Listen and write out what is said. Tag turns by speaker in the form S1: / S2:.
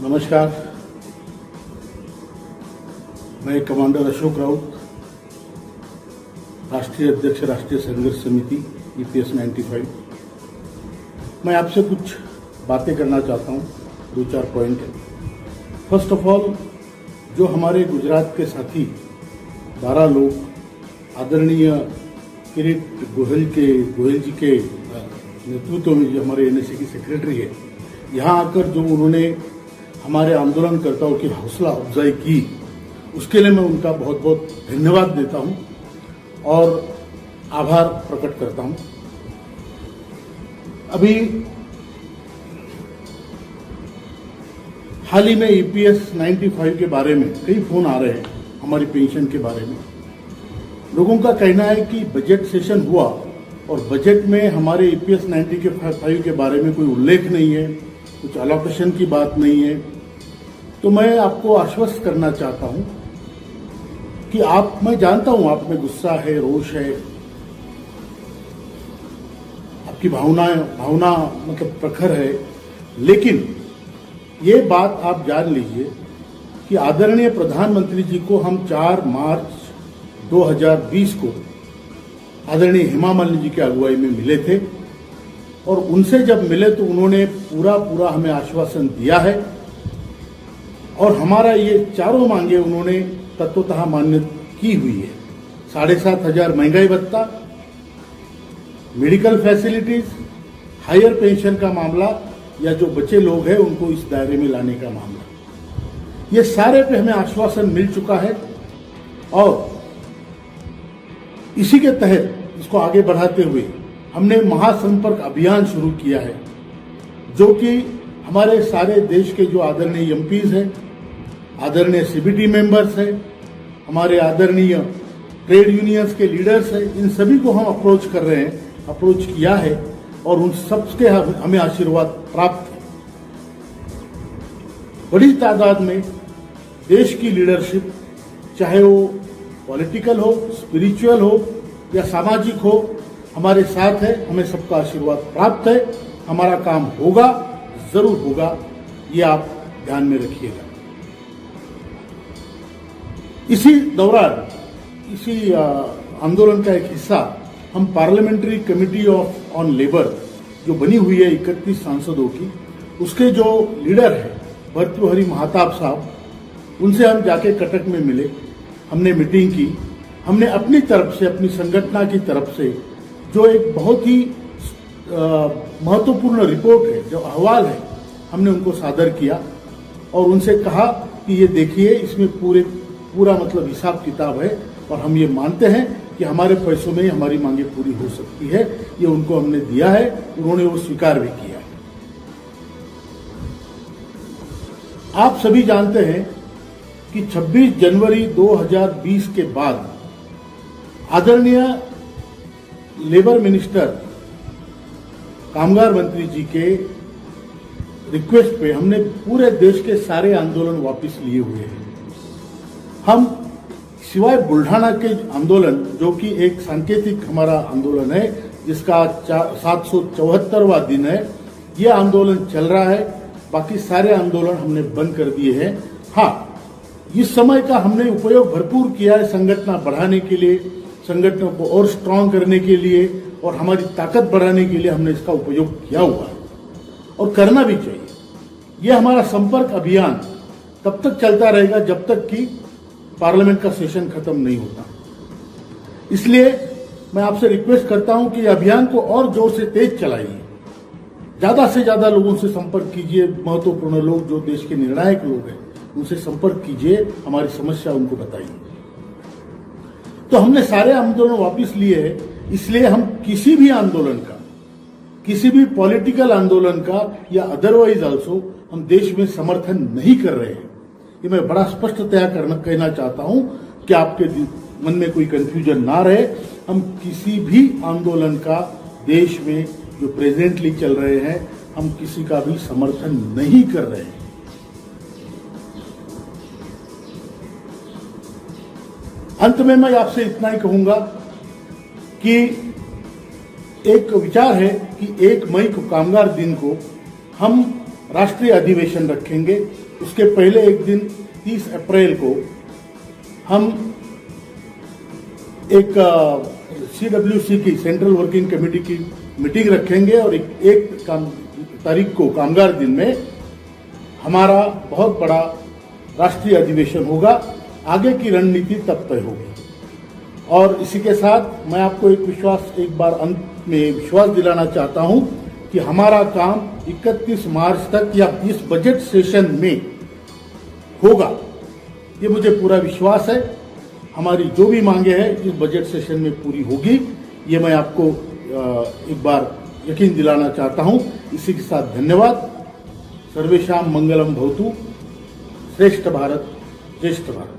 S1: नमस्कार, मैं कमांडर अशोक राउत, राष्ट्रीय अध्यक्ष राष्ट्रीय संघर्ष समिति EPS 95। मैं आपसे कुछ बातें करना चाहता हूं, 2-4 पॉइंट है। फर्स्ट ऑफ ऑल, जो हमारे गुजरात के साथी 12 लोग आदरणीय किरीट गोयल जी के नेतृत्व में, जो हमारे NSA की सेक्रेटरी है, यहाँ आकर जो उन्होंने हमारे आंदोलनकर्ताओं की हौसला अफजाई की, उसके लिए मैं उनका बहुत बहुत धन्यवाद देता हूं और आभार प्रकट करता हूं। अभी हाल ही में EPS 95 के बारे में कई फोन आ रहे हैं, हमारी पेंशन के बारे में। लोगों का कहना है कि बजट सेशन हुआ और बजट में हमारे EPS 95 के बारे में कोई उल्लेख नहीं है, कुछ अलोकेशन की बात नहीं है। तो मैं आपको आश्वस्त करना चाहता हूं कि मैं जानता हूं आप में गुस्सा है, रोष है, आपकी भावना मतलब प्रखर है, लेकिन ये बात आप जान लीजिए कि आदरणीय प्रधानमंत्री जी को हम 4 मार्च 2020 को आदरणीय हेमा मालिनी जी की अगुवाई में मिले थे और उनसे जब मिले तो उन्होंने पूरा हमें आश्वासन दिया है और हमारा ये चारों मांगे उन्होंने तत्वतः मान्य की हुई है। 7,500 महंगाई भत्ता, मेडिकल फैसिलिटीज, हायर पेंशन का मामला या जो बचे लोग हैं उनको इस दायरे में लाने का मामला, ये सारे पे हमें आश्वासन मिल चुका है और इसी के तहत इसको आगे बढ़ाते हुए हमने महासंपर्क अभियान शुरू किया है, जो कि हमारे सारे देश के जो आदरणीय MPs हैं, आदरणीय CBT मेंबर्स हैं, हमारे आदरणीय ट्रेड यूनियंस के लीडर्स हैं, इन सभी को हम अप्रोच कर रहे हैं, अप्रोच किया है और उन सबके हमें आशीर्वाद प्राप्त है। बड़ी तादाद में देश की लीडरशिप, चाहे वो पॉलिटिकल हो, स्पिरिचुअल हो या सामाजिक हो, हमारे साथ है। हमें सबका आशीर्वाद प्राप्त है। हमारा काम होगा, जरूर होगा, ये आप ध्यान में रखिएगा। इसी दौरान, इसी आंदोलन का एक हिस्सा हम पार्लियामेंट्री कमेटी ऑन लेबर जो बनी हुई है 31 सांसदों की, उसके जो लीडर है भर्तृहरि महताब साहब, उनसे हम जाके कटक में मिले, हमने मीटिंग की। हमने अपनी तरफ से, अपनी संगठन की तरफ से जो एक बहुत ही महत्वपूर्ण रिपोर्ट है, जो अहवाल है, हमने उनको सादर किया और उनसे कहा कि ये देखिए, इसमें पूरा मतलब हिसाब किताब है और हम ये मानते हैं कि हमारे पैसों में हमारी मांगे पूरी हो सकती है। ये उनको हमने दिया है, उन्होंने वो स्वीकार भी किया है। आप सभी जानते हैं कि 26 जनवरी 2020 के बाद आदरणीय लेबर मिनिस्टर, कामगार मंत्री जी के रिक्वेस्ट पे हमने पूरे देश के सारे आंदोलन वापस लिए हुए हैं। हम सिवाय बुल्ढाना के आंदोलन, जो कि एक सांकेतिक हमारा आंदोलन है, जिसका 774वां दिन है, ये आंदोलन चल रहा है। बाकी सारे आंदोलन हमने बंद कर दिए हैं। हाँ, इस समय का हमने उपयोग भरपूर किया है संगठन बढ़ाने के लिए, संगठनों को और स्ट्रांग करने के लिए और हमारी ताकत बढ़ाने के लिए हमने इसका उपयोग किया हुआ है और करना भी चाहिए। यह हमारा संपर्क अभियान तब तक चलता रहेगा जब तक कि पार्लियामेंट का सेशन खत्म नहीं होता। इसलिए मैं आपसे रिक्वेस्ट करता हूं कि अभियान को और जोर से तेज चलाइए, ज्यादा से ज्यादा लोगों से संपर्क कीजिए। महत्वपूर्ण लोग, जो देश के निर्णायक लोग हैं, उनसे संपर्क कीजिए, हमारी समस्या उनको बताइए। तो हमने सारे आंदोलन वापस लिए हैं, इसलिए हम किसी भी आंदोलन का, किसी भी पॉलिटिकल आंदोलन का या अदरवाइज आल्सो हम देश में समर्थन नहीं कर रहे हैं। ये मैं बड़ा स्पष्टतया कहना चाहता हूं कि आपके मन में कोई कंफ्यूजन ना रहे। हम किसी भी आंदोलन का देश में जो प्रेजेंटली चल रहे हैं, हम किसी का भी समर्थन नहीं कर रहे हैं। अंत में मैं आपसे इतना ही कहूंगा कि एक विचार है कि 1 मई को, कामगार दिन को, हम राष्ट्रीय अधिवेशन रखेंगे उसके पहले एक दिन 30 अप्रैल को हम एक CWC की सेंट्रल वर्किंग कमेटी की मीटिंग रखेंगे और एक तारीख को कामगार दिन में हमारा बहुत बड़ा राष्ट्रीय अधिवेशन होगा। आगे की रणनीति तब तय होगी। और इसी के साथ मैं आपको एक बार अंत में विश्वास दिलाना चाहता हूं कि हमारा काम 31 मार्च तक या इस बजट सेशन में होगा। ये मुझे पूरा विश्वास है। हमारी जो भी मांगे हैं इस बजट सेशन में पूरी होगी। ये मैं आपको एक बार यकीन दिलाना चाहता हूं। इसी के साथ धन्यवाद। सर्वेषां मंगलम भवतु। श्रेष्ठ भारत, ज्येष्ठ भारत।